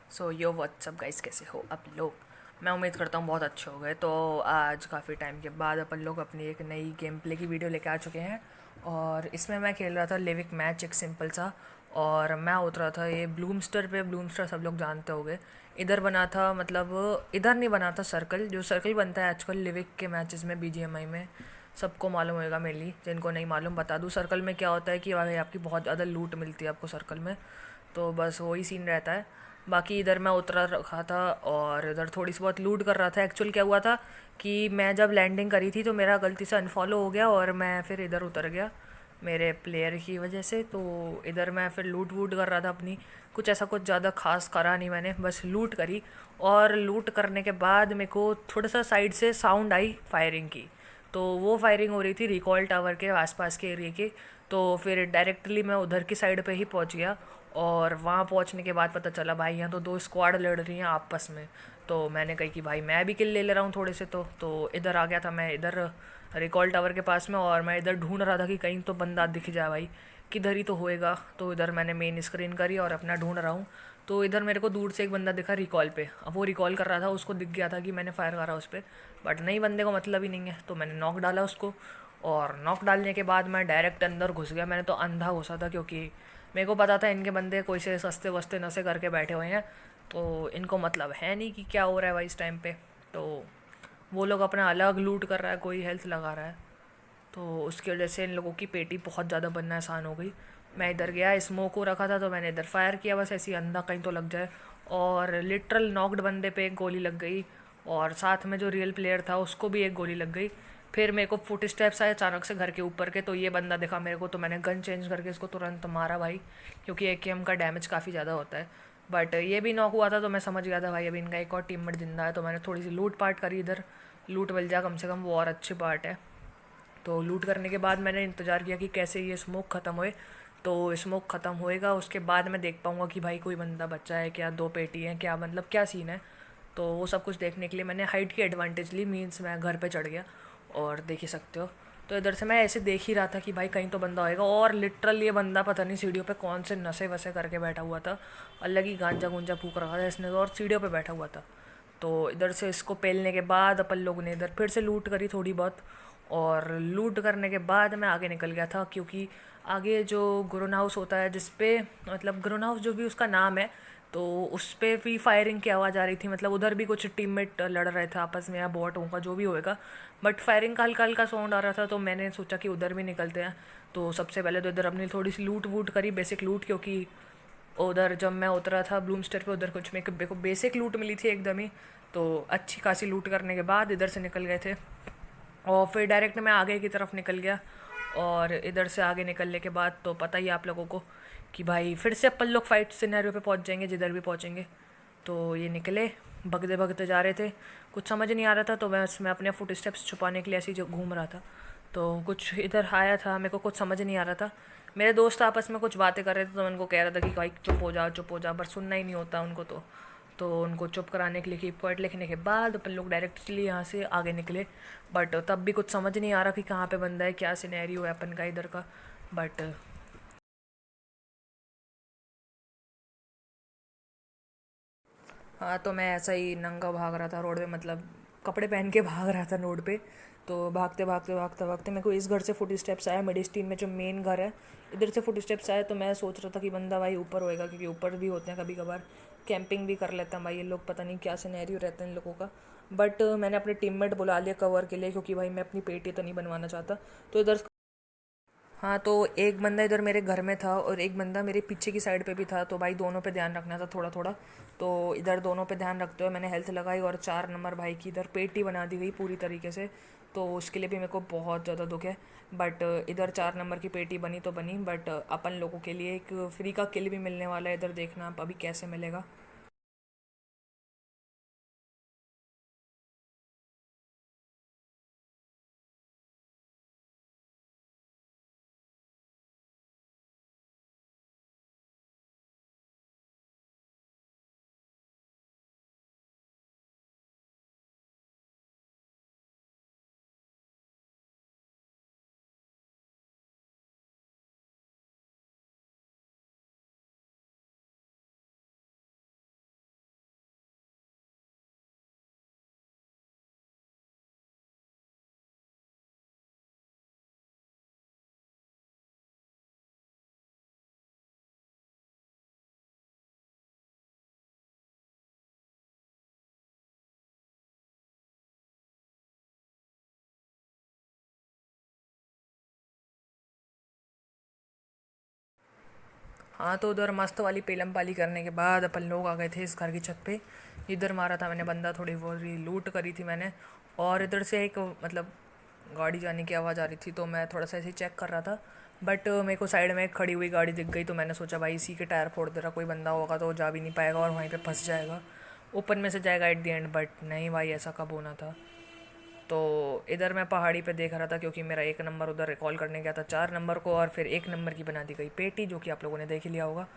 सो यो WhatsApp guys, कैसे हो आप लोग। मैं उम्मीद करता हूँ बहुत अच्छे हो गए। तो आज काफ़ी टाइम के बाद अपन लोग अपनी एक नई गेम प्ले की वीडियो लेके आ चुके हैं। और इसमें मैं खेल रहा था लिविक मैच, एक सिंपल सा। और मैं उतरा था ये ब्लूमस्टर पे। ब्लूमस्टर सब लोग जानते होंगे। इधर बना था, मतलब इधर नहीं बना था सर्कल, जो सर्कल बनता है आजकल लिविक के मैचेस में, बीजीएमआई में। सबको मालूम होएगा, मेनली जिनको नहीं मालूम बता दूँ। सर्कल में क्या होता है कि भाई आपकी बहुत ज़्यादा लूट मिलती है आपको सर्कल में। तो बस वही सीन रहता है। बाकी इधर मैं उतरा रखा था और इधर थोड़ी सी बहुत लूट कर रहा था। एक्चुअल क्या हुआ था कि मैं जब लैंडिंग करी थी तो मेरा गलती से अनफॉलो हो गया और मैं फिर इधर उतर गया मेरे प्लेयर की वजह से। तो इधर मैं फिर लूट वूट कर रहा था अपनी। कुछ ऐसा कुछ ज़्यादा खास करा नहीं मैंने, बस लूट करी। और लूट करने के बाद मेरे को थोड़ा सा साइड से साउंड आई फायरिंग की। तो वो फायरिंग हो रही थी रिकॉल टावर के आसपास के एरिया के। तो फिर डायरेक्टली मैं उधर की साइड पे ही पहुंच गया। और वहाँ पहुँचने के बाद पता चला भाई यहाँ तो दो स्क्वाड लड़ रही हैं आपस में। तो मैंने कही कि भाई मैं भी किल ले रहा हूँ थोड़े से। तो इधर आ गया था मैं, इधर रिकॉल टावर के पास में। और मैं इधर ढूंढ रहा था कि कहीं तो बंदा दिख जाए भाई, किधर ही तो होएगा। तो इधर मैंने मेन स्क्रीन करी और अपना ढूंढ रहा हूँ। तो इधर मेरे को दूर से एक बंदा दिखा रिकॉल पे। अब वो रिकॉल कर रहा था, उसको दिख गया था कि मैंने फायर करा उस पर। बट नहीं, बंदे को मतलब ही नहीं है, तो मैंने नॉक डाला उसको। और नॉक डालने के बाद मैं डायरेक्ट अंदर घुस गया। मैंने तो अंधा घुसा था क्योंकि मेरे को पता था इनके बंदे कोई से सस्ते वस्ते नशे करके बैठे हुए हैं। तो इनको मतलब है नहीं कि क्या हो रहा है भाई इस टाइम पे। तो वो लोग अपना अलग लूट कर रहा है, कोई हेल्थ लगा रहा है। तो उसकी वजह से इन लोगों की पेटी बहुत ज़्यादा बनना आसान हो गई। मैं इधर गया, स्मोक को रखा था तो मैंने इधर फायर किया, बस ऐसी अंधा कहीं तो लग जाए। और लिटरल नॉक्ड बंदे पे एक गोली लग गई। और साथ में जो रियल प्लेयर था उसको भी एक गोली लग गई। फिर मेरे को फुट स्टेप्स आए अचानक से घर के ऊपर के, तो ये बंदा दिखा मेरे को। तो मैंने गन चेंज करके इसको तुरंत मारा भाई, क्योंकि एकेएम का डैमेज काफ़ी ज़्यादा होता है। बट ये भी नॉक हुआ था तो मैं समझ गया था भाई अभी इनका एक और टीममेट जिंदा है। तो मैंने थोड़ी सी लूट पाट करी इधर। लूट मिल जाए कम से कम, वो और अच्छी पार्ट है। तो लूट करने के बाद मैंने इंतज़ार किया कि कैसे ये स्मोक ख़त्म होए। तो स्मोक ख़त्म होएगा उसके बाद मैं देख पाऊँगा कि भाई कोई बंदा बचा है क्या, दो पेटी हैं क्या, मतलब क्या सीन है। तो वो सब कुछ देखने के लिए मैंने हाइट की एडवांटेज ली, मीन्स मैं घर पे चढ़ गया। और देख ही सकते हो। तो इधर से मैं ऐसे देख ही रहा था कि भाई कहीं तो बंदा होएगा। और लिटरल ये बंदा पता नहीं सीढ़ियों पे कौन से नशे वसे करके बैठा हुआ था। अलग ही गांजा गुंजा फूक रखा था इसने तो, और सीढ़ियों पे बैठा हुआ था। तो इधर से इसको पेलने के बाद अपन लोगों ने इधर फिर से लूट करी थोड़ी बहुत। और लूट करने के बाद मैं आगे निकल गया था, क्योंकि आगे जो ग्रोन हाउस होता है जिसपे, मतलब ग्रोन हाउस जो भी उसका नाम है, तो उस पे भी फायरिंग की आवाज़ आ रही थी। मतलब उधर भी कुछ टीममेट लड़ रहे थे आपस में, या बॉट होगा जो भी होएगा। बट फायरिंग का हल्का हल्का साउंड आ रहा था, तो मैंने सोचा कि उधर भी निकलते हैं। तो सबसे पहले तो इधर अपनी थोड़ी सी लूट वूट करी, बेसिक लूट, क्योंकि उधर जब मैं उतरा था ब्लूमस्टर पे उधर कुछ मेरे को बेसिक लूट मिली थी एकदम ही। तो अच्छी खासी लूट करने के बाद इधर से निकल गए थे। और फिर डायरेक्ट मैं आगे की तरफ निकल गया। और इधर से आगे निकलने के बाद तो पता ही है आप लोगों को कि भाई फिर से अपन लोग फाइट सिनेरियो पे पहुंच जाएंगे जिधर भी पहुंचेंगे। तो ये निकले, भगते भगते जा रहे थे। कुछ समझ नहीं आ रहा था, तो मैं अपने फुट स्टेप्स छुपाने के लिए ऐसे ही जो घूम रहा था। तो कुछ इधर आया था, मेरे को कुछ समझ नहीं आ रहा था। मेरे दोस्त आपस में कुछ बातें कर रहे थे, तो मैं उनको कह रहा था कि भाई चुप हो जा, पर सुनना ही नहीं होता उनको। तो उनको चुप कराने के लिए कीप क्वाइट लिखने के बाद अपन लोग डायरेक्टली यहाँ से आगे निकले। बट तब भी कुछ समझ नहीं आ रहा कि कहाँ पे बंदा है, क्या सिनेरियो है अपन का इधर का। बट हाँ, तो मैं ऐसा ही नंगा भाग रहा था रोड पे, मतलब कपड़े पहन के भाग रहा था रोड पे। तो भागते भागते भागते भागते मेरे को इस घर से फुट स्टेप्स आया, मेडिस्टीन में जो मेन घर है, इधर से फुट स्टेप्स आए। तो मैं सोच रहा था कि बंदा भाई ऊपर होएगा, क्योंकि ऊपर भी होते हैं कभी कभार। कैंपिंग भी कर लेता हैं भाई ये लोग, पता नहीं क्या सिनेरियो रहता है इन लोगों का। बट मैंने अपने टीममेट बुला लिया कवर के लिए, क्योंकि भाई मैं अपनी पेटी तो नहीं बनवाना चाहता। तो इधर, हाँ, तो एक बंदा इधर मेरे घर में था और एक बंदा मेरे पीछे की साइड पे भी था। तो भाई दोनों पे ध्यान रखना था थोड़ा थोड़ा। तो इधर दोनों पे ध्यान रखते हुए मैंने हेल्थ लगाई और 4 नंबर भाई की इधर पेटी बना दी गई पूरी तरीके से। तो उसके लिए भी मेरे को बहुत ज़्यादा दुख है। बट इधर 4 नंबर की पेटी बनी तो बनी, बट अपन लोगों के लिए एक फ्री का किल भी मिलने वाला है। इधर देखना आप अभी कैसे मिलेगा। हाँ, तो उधर मस्त वाली पेलम पाली करने के बाद अपन लोग आ गए थे इस घर की छत पे। इधर मारा था मैंने बंदा, थोड़ी बहुत लूट करी थी मैंने। और इधर से एक मतलब गाड़ी जाने की आवाज़ आ रही थी, तो मैं थोड़ा सा ऐसे चेक कर रहा था। बट मेरे को साइड में एक खड़ी हुई गाड़ी दिख गई, तो मैंने सोचा भाई इसी के टायर फोड़ दे रहा, कोई बंदा होगा तो जा भी नहीं पाएगा और वहीं पे फंस जाएगा, ओपन में से जाएगा एट दी एंड। बट नहीं भाई, ऐसा कब होना था। तो इधर मैं पहाड़ी पे देख रहा था, क्योंकि मेरा 1 नंबर उधर रिकॉल करने गया था 4 नंबर को, और फिर 1 नंबर की बना दी गई पेटी, जो कि आप लोगों ने देख ही लिया होगा।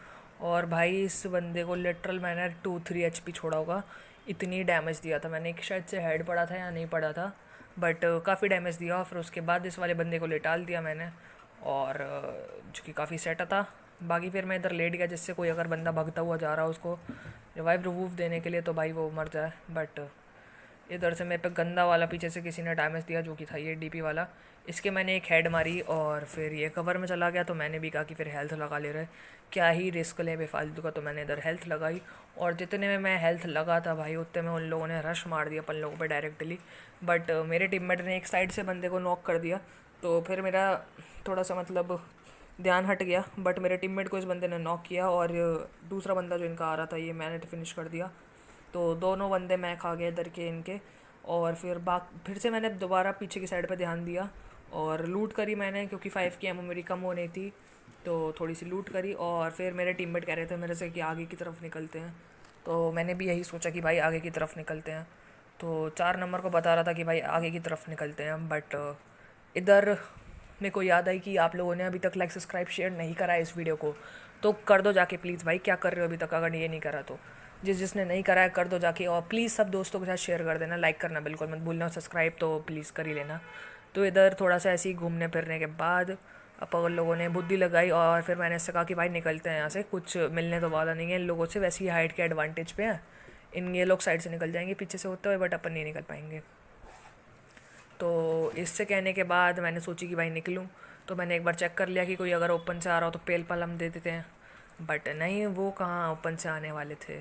और भाई इस बंदे को लिटरल मैंने 2-3 HP छोड़ा होगा, इतनी डैमेज दिया था मैंने। एक शायद से हेड पड़ा था या नहीं पड़ा था, बट काफ़ी डैमेज दिया। और फिर उसके बाद इस वाले बंदे को लेटाल दिया मैंने, और जो कि काफ़ी सेट था। बाकी फिर मैं इधर लेट गया, जिससे कोई अगर बंदा भागता हुआ जा रहा हो उसको रिवाइव रिवूव देने के लिए, तो भाई वो मर जाए। बट इधर से मेरे पे गंदा वाला पीछे से किसी ने डैमेज दिया, जो कि था ये डीपी वाला। इसके मैंने एक हेड मारी और फिर ये कवर में चला गया, तो मैंने भी कहा कि फिर हेल्थ लगा ले रहे, क्या ही रिस्क ले बेफालतू का। तो मैंने इधर हेल्थ लगाई, और जितने में मैं हेल्थ लगा था भाई, उतने में उन लोगों ने रश मार दिया अपन लोगों पे डायरेक्टली। बट मेरे टीममेट ने एक साइड से बंदे को नॉक कर दिया, तो फिर मेरा थोड़ा सा मतलब ध्यान हट गया। बट मेरे टीममेट को इस बंदे ने नॉक किया, और दूसरा बंदा जो इनका आ रहा था ये मैंने फिनिश कर दिया। तो दोनों बंदे मैं खा गए इधर के इनके। और फिर से मैंने दोबारा पीछे की साइड पे ध्यान दिया और लूट करी मैंने, क्योंकि 5 की एमओ मेरी कम होनी थी, तो थोड़ी सी लूट करी। और फिर मेरे टीममेट कह रहे थे मेरे से कि आगे की तरफ निकलते हैं, तो मैंने भी यही सोचा कि भाई आगे की तरफ निकलते हैं। तो 4 नंबर को बता रहा था कि भाई आगे की तरफ निकलते हैं। बट इधर मेरे को याद आई कि आप लोगों ने अभी तक लाइक सब्सक्राइब शेयर नहीं करा है इस वीडियो को, तो कर दो जाके प्लीज़ भाई। क्या कर रहे हो अभी तक, अगर ये नहीं करा तो जिसने नहीं करा है कर दो जाके। और प्लीज़ सब दोस्तों के साथ शेयर कर देना, लाइक करना बिल्कुल मत भूलना, सब्सक्राइब तो प्लीज़ कर ही लेना। तो इधर थोड़ा सा ऐसे ही घूमने फिरने के बाद अपन लोगों ने बुद्धि लगाई, और फिर मैंने इससे कहा कि भाई निकलते हैं यहाँ से, कुछ मिलने तो वाला नहीं है इन लोगों से, वैसे ही हाइट के एडवांटेज पे है। ये लोग साइड से निकल जाएंगे पीछे से होते हुए, बट अपन नहीं निकल पाएंगे। तो इससे कहने के बाद मैंने सोची कि भाई निकलूँ। तो मैंने एक बार चेक कर लिया कि कोई अगर ओपन से आ रहा हो तो पेल पल हम दे देते हैं, बट नहीं, वो कहाँ ओपन से आने वाले थे।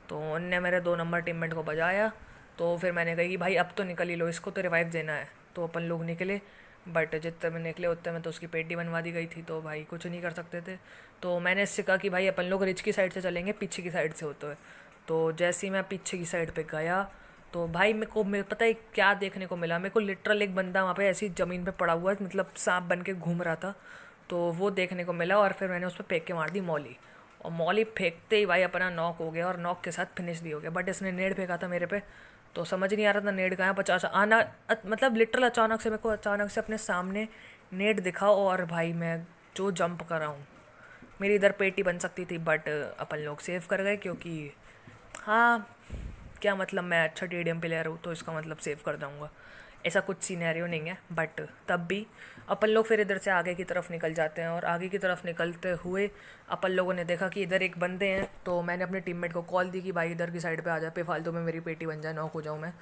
तो उनने मेरे 2 नंबर टीममेट को बजाया। तो फिर मैंने कहा कि भाई अब तो निकल ही लो, इसको तो रिवाइव देना है। तो अपन लोग निकले, बट जितने में निकले उतने में तो उसकी पेटी बनवा दी गई थी, तो भाई कुछ नहीं कर सकते थे। तो मैंने इससे कहा कि भाई अपन लोग रिच की साइड से चलेंगे, पीछे की साइड से होते हुए। तो जैसे ही मैं पीछे की साइड पे गया, तो भाई मेरे पता है क्या देखने को मिला। मेरे को लिटरल एक बंदा वहाँ पे ऐसी ज़मीन पे पड़ा हुआ है, मतलब सांप बन के घूम रहा था, तो वो देखने को मिला। और फिर मैंने उस पर फेंक के मार दी मौली, और मौली फेंकते ही भाई अपना नॉक हो गया, और नॉक के साथ फिनिश भी हो गया। बट इसने नेड फेंका था मेरे पे, तो समझ नहीं आ रहा था नेड कहाँ है। 50 आना मतलब लिटरल अचानक से मेरे को अचानक से अपने सामने नेड दिखा, और भाई मैं जो जंप कर रहा हूँ, मेरी इधर पेटी बन सकती थी। बट अपन लोग सेव कर गए, क्योंकि हाँ, क्या मतलब, मैं अच्छा टीडीएम प्लेयर हूँ तो इसका मतलब सेव कर दूँगा, ऐसा कुछ सीनैरियो नहीं है। बट तब भी अपन लोग फिर इधर से आगे की तरफ निकल जाते हैं, और आगे की तरफ निकलते हुए अपन लोगों ने देखा कि इधर एक बंदे हैं। तो मैंने अपने टीममेट को कॉल दी कि भाई इधर की साइड पे आ जा, पे फालतू में मेरी पेटी बन जाए, नॉक हो जाऊँ मैं।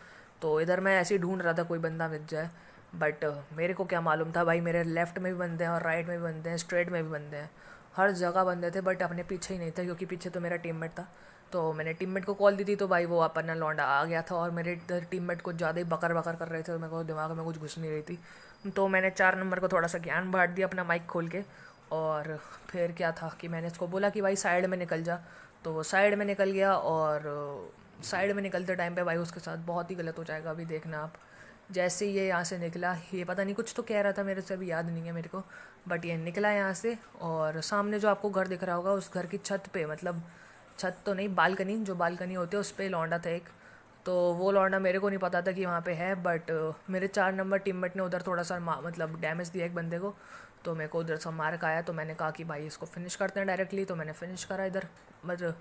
तो इधर मैं ऐसे ही ढूंढ रहा था कोई बंदा मिल जाए, बट मेरे को क्या मालूम था भाई, मेरे लेफ्ट में भी बंदे हैं और राइट में भी बंदे हैं, स्ट्रेट में भी बंदे हैं, हर जगह बंदे थे। बट अपने पीछे ही नहीं था, क्योंकि पीछे तो मेरा टीममेट था। तो मैंने टीममेट को कॉल दी थी, तो भाई वो अपना लौंडा आ गया था, और मेरे इधर टीममेट को ज़्यादा ही बकर बकर कर रहे थे, तो मेरे को दिमाग में कुछ घुस नहीं रही थी। तो मैंने 4 नंबर को थोड़ा सा ज्ञान बांट दिया अपना माइक खोल के। और फिर क्या था कि मैंने इसको बोला कि भाई साइड में निकल जा, तो वो साइड में निकल गया। और साइड में निकलते टाइम पे भाई उसके साथ बहुत ही गलत हो जाएगा, अभी देखना आप। जैसे ही ये यहाँ से निकला, ये पता नहीं कुछ तो कह रहा था मेरे से, अभी याद नहीं है मेरे को, बट ये निकला यहाँ से। और सामने जो आपको घर दिख रहा होगा, उस घर की छत पे, मतलब छत तो नहीं, बालकनी, जो बालकनी होती है उस पर लौंडा था एक। तो वो लौंडा मेरे को नहीं पता था कि वहाँ पे है, बट मेरे 4 नंबर टीममेट ने उधर थोड़ा सा मतलब डैमेज दिया एक बंदे को, तो मेरे को उधर से मार्क आया। तो मैंने कहा कि भाई इसको फिनिश करते हैं डायरेक्टली, तो मैंने फिनिश करा इधर। मतलब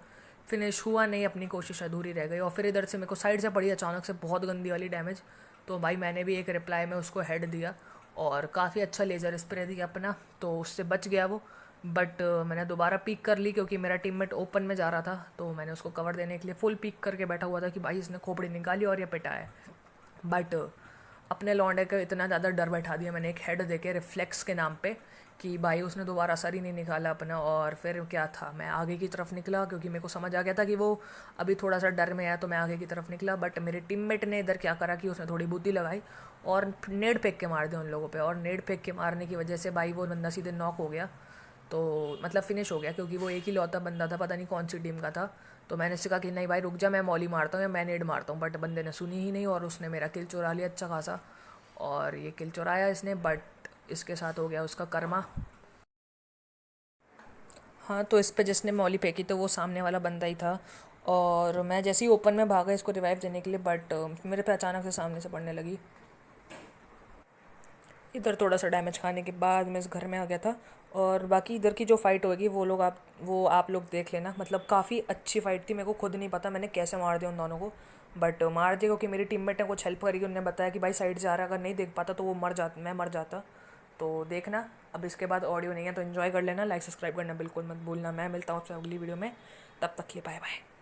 फिनिश हुआ नहीं, अपनी कोशिश अधूरी रह गई। और फिर इधर से मेरे को साइड से पड़ी अचानक से बहुत गंदी वाली डैमेज, तो भाई मैंने भी एक रिप्लाई में उसको हेड दिया, और काफ़ी अच्छा लेज़र स्प्रे दिया अपना, तो उससे बच गया वो। बट मैंने दोबारा पीक कर ली, क्योंकि मेरा टीममेट ओपन में जा रहा था, तो मैंने उसको कवर देने के लिए फुल पीक करके बैठा हुआ था कि भाई इसने खोपड़ी निकाली और ये पिटा है। बट अपने लौंडे को इतना ज़्यादा डर बैठा दिया मैंने एक हेड देके रिफ्लेक्स के नाम पे, कि भाई उसने दोबारा सर ही नहीं निकाला अपना। और फिर क्या था, मैं आगे की तरफ निकला, क्योंकि मेरे को समझ आ गया था कि वो अभी थोड़ा सा डर में है, तो मैं आगे की तरफ निकला। बट मेरे टीममेट ने इधर क्या करा कि उसने थोड़ी बुद्धि लगाई और नेड फेंक के मार दिया उन लोगों पे, और नेड फेंक के मारने की वजह से भाई वो बंदा सीधे नॉक हो गया। तो मतलब फिनिश हो गया, क्योंकि वो एक ही लौता बंदा था, पता नहीं कौन सी टीम का था। तो मैंने उससे कहा कि नहीं भाई रुक जा, मैं मॉली मारता हूँ या मैं नेड मारता हूँ, बट बंदे ने सुनी ही नहीं और उसने मेरा किल चुरा लिया अच्छा खासा। और ये किल चुराया इसने, बट इसके साथ हो गया उसका कर्मा। हाँ, तो इस पे जिसने मौली फेंकी तो वो सामने वाला बंदा ही था। और मैं जैसे ही ओपन में भागा इसको रिवाइव देने के लिए, बट मेरे पे अचानक से सामने से पड़ने लगी। इधर थोड़ा सा डैमेज खाने के बाद मैं इस घर में आ गया था। और बाकी इधर की जो फाइट होगी वो आप लोग देख लेना, मतलब काफ़ी अच्छी फाइट थी। मेरे को खुद नहीं पता मैंने कैसे मार दिया उन दोनों को, बट मार दिया क्योंकि मेरी टीममेट ने कुछ हेल्प करी। उन्होंने बताया कि भाई साइड से आ रहा, अगर नहीं देख पाता तो वो मैं मर जाता। तो देखना, अब इसके बाद ऑडियो नहीं है तो इन्जॉय कर लेना। लाइक सब्सक्राइब करना बिल्कुल मत भूलना। मैं मिलता हूँ आपसे अगली वीडियो में, तब तक के लिए बाय बाय।